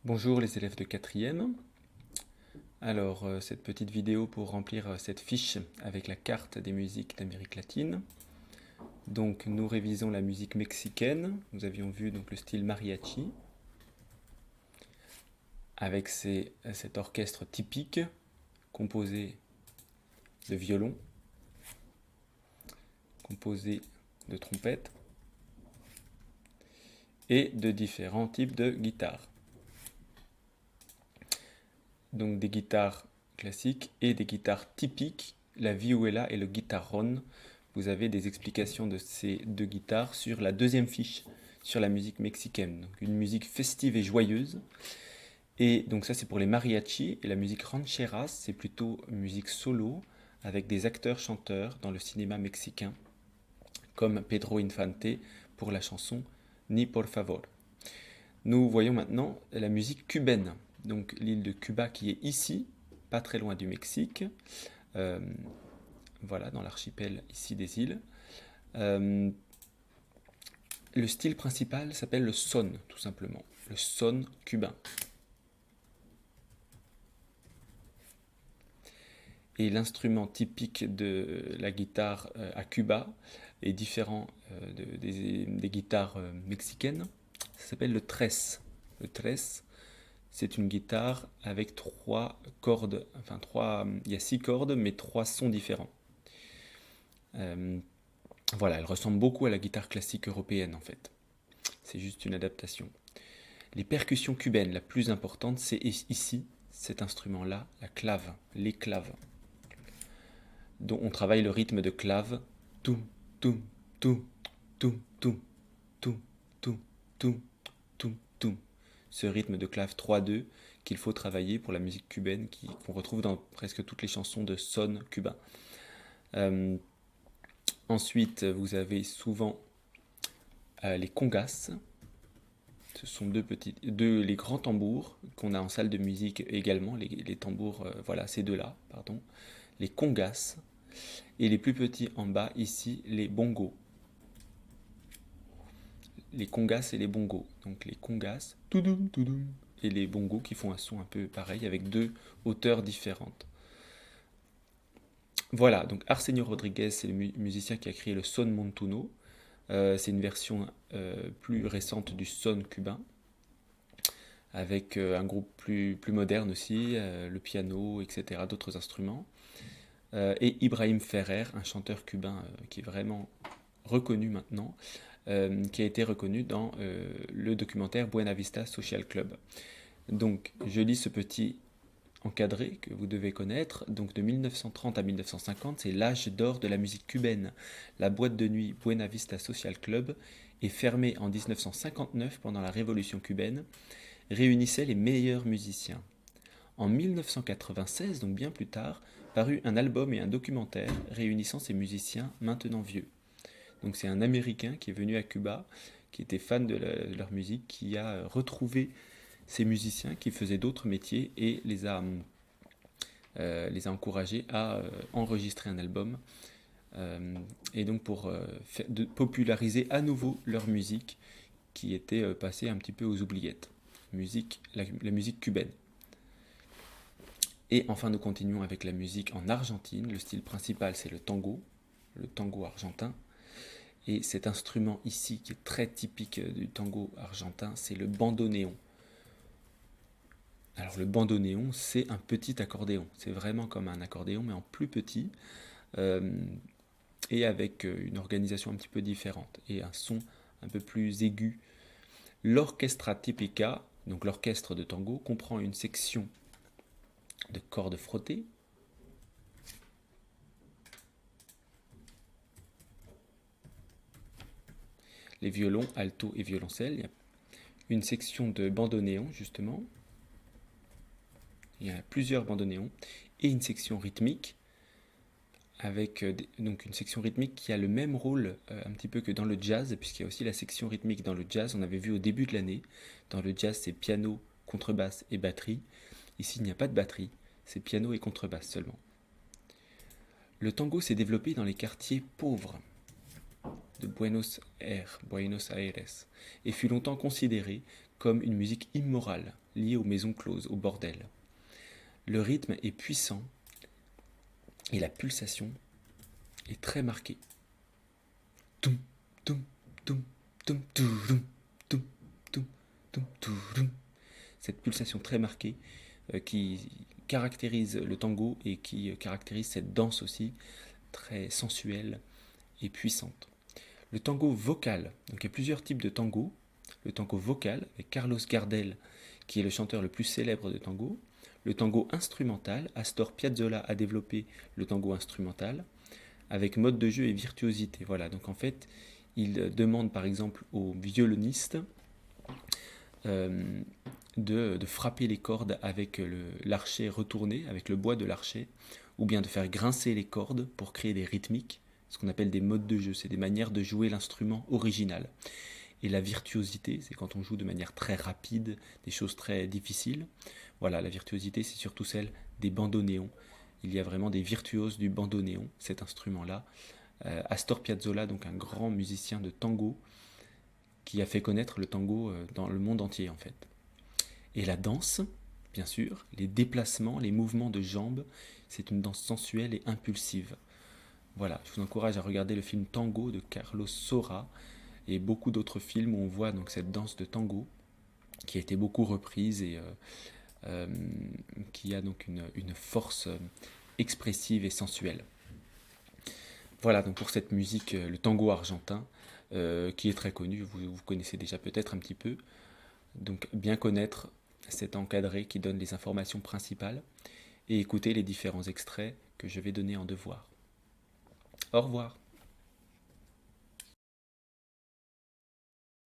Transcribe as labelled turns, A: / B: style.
A: Bonjour les élèves de quatrième. Alors, cette petite vidéo pour remplir cette fiche avec la carte des musiques d'Amérique latine. Donc, nous révisons la musique mexicaine. Nous avions vu donc le style mariachi avec cet orchestre typique composé de violon, composé de trompettes et de différents types de guitares. Donc des guitares classiques et des guitares typiques, la vihuela et le guitarrón. Vous avez des explications de ces deux guitares sur la deuxième fiche, sur la musique mexicaine. Donc une musique festive et joyeuse. Et donc ça c'est pour les mariachis. Et la musique rancheras, c'est plutôt musique solo, avec des acteurs-chanteurs dans le cinéma mexicain, comme Pedro Infante pour la chanson Ni por favor. Nous voyons maintenant la musique cubaine. Donc l'île de Cuba qui est ici, pas très loin du Mexique. Euh, voilà, dans l'archipel ici des îles. Le style principal s'appelle le son, tout simplement. Le son cubain. Et l'instrument typique de la guitare à Cuba est différent des guitares mexicaines. Ça s'appelle le tres. Le tres, c'est une guitare avec trois cordes, il y a 6 cordes, mais 3 sons différents. Voilà, elle ressemble beaucoup à la guitare classique européenne en fait. C'est juste une adaptation. Les percussions cubaines, la plus importante, c'est ici, cet instrument-là, la clave, les claves, dont on travaille le rythme de clave, toum, toum, toum, toum, toum, toum, toum, toum, toum, toum. Ce rythme de clave 3-2 qu'il faut travailler pour la musique cubaine qu'on retrouve dans presque toutes les chansons de son cubain. Ensuite, vous avez souvent les congas. Ce sont les grands tambours qu'on a en salle de musique également, les tambours, voilà, ces deux-là, pardon, les congas, et les plus petits en bas, ici, les bongos. Les congas et les bongos. Donc les congas, toudoum, toudoum, et les bongos qui font un son un peu pareil, avec 2 hauteurs différentes. Voilà, donc Arsenio Rodriguez, c'est le musicien qui a créé le son montuno. C'est une version plus récente du son cubain, avec un groupe plus moderne aussi, le piano, etc., d'autres instruments. Et Ibrahim Ferrer, un chanteur cubain qui est vraiment reconnu maintenant, qui a été reconnu dans le documentaire Buena Vista Social Club. Donc, je lis ce petit encadré que vous devez connaître. Donc, de 1930 à 1950, c'est l'âge d'or de la musique cubaine. La boîte de nuit Buena Vista Social Club est fermée en 1959 pendant la révolution cubaine, réunissait les meilleurs musiciens. En 1996, donc bien plus tard, parut un album et un documentaire réunissant ces musiciens maintenant vieux. Donc c'est un Américain qui est venu à Cuba, qui était fan de leur musique, qui a retrouvé ces musiciens qui faisaient d'autres métiers et les a encouragés à enregistrer un album. Et donc pour populariser à nouveau leur musique qui était passée un petit peu aux oubliettes. La musique cubaine. Et enfin, nous continuons avec la musique en Argentine. Le style principal, c'est le tango argentin. Et cet instrument ici, qui est très typique du tango argentin, c'est le bandoneon. Alors le bandoneon, c'est un petit accordéon. C'est vraiment comme un accordéon, mais en plus petit, et avec une organisation un petit peu différente, et un son un peu plus aigu. L'orchestra tipica, donc l'orchestre de tango, comprend une section de cordes frottées, les violons, alto et violoncelle. Il y a une section de bandoneon, justement. Il y a plusieurs bandoneons. Et une section rythmique, avec donc une section rythmique qui a le même rôle un petit peu que dans le jazz, puisqu'il y a aussi la section rythmique dans le jazz. On avait vu au début de l'année. Dans le jazz, c'est piano, contrebasse et batterie. Ici, il n'y a pas de batterie. C'est piano et contrebasse seulement. Le tango s'est développé dans les quartiers pauvres de Buenos Aires, et fut longtemps considéré comme une musique immorale, liée aux maisons closes, au bordel. Le rythme est puissant et la pulsation est très marquée. Toum, toum, toum, toum, touroum, toum, toum, toum, touroum. Cette pulsation très marquée qui caractérise le tango et qui caractérise cette danse aussi, très sensuelle et puissante. Le tango vocal, donc il y a plusieurs types de tango. Le tango vocal, avec Carlos Gardel, qui est le chanteur le plus célèbre de tango. Le tango instrumental, Astor Piazzolla a développé le tango instrumental, avec mode de jeu et virtuosité. Voilà, donc en fait, il demande par exemple aux violonistes de frapper les cordes avec l'archet retourné, avec le bois de l'archet, ou bien de faire grincer les cordes pour créer des rythmiques, ce qu'on appelle des modes de jeu, c'est des manières de jouer l'instrument original. Et la virtuosité, c'est quand on joue de manière très rapide, des choses très difficiles. Voilà, la virtuosité, c'est surtout celle des bandoneons. Il y a vraiment des virtuoses du bandoneon, cet instrument-là. Astor Piazzolla, donc un grand musicien de tango, qui a fait connaître le tango dans le monde entier en fait. Et la danse, bien sûr, les déplacements, les mouvements de jambes, c'est une danse sensuelle et impulsive. Voilà, je vous encourage à regarder le film Tango de Carlos Saura et beaucoup d'autres films où on voit donc cette danse de tango qui a été beaucoup reprise et qui a donc une force expressive et sensuelle. Voilà donc pour cette musique, le tango argentin, qui est très connu, vous connaissez déjà peut-être un petit peu. Donc bien connaître cet encadré qui donne les informations principales et écouter les différents extraits que je vais donner en devoir. Au revoir.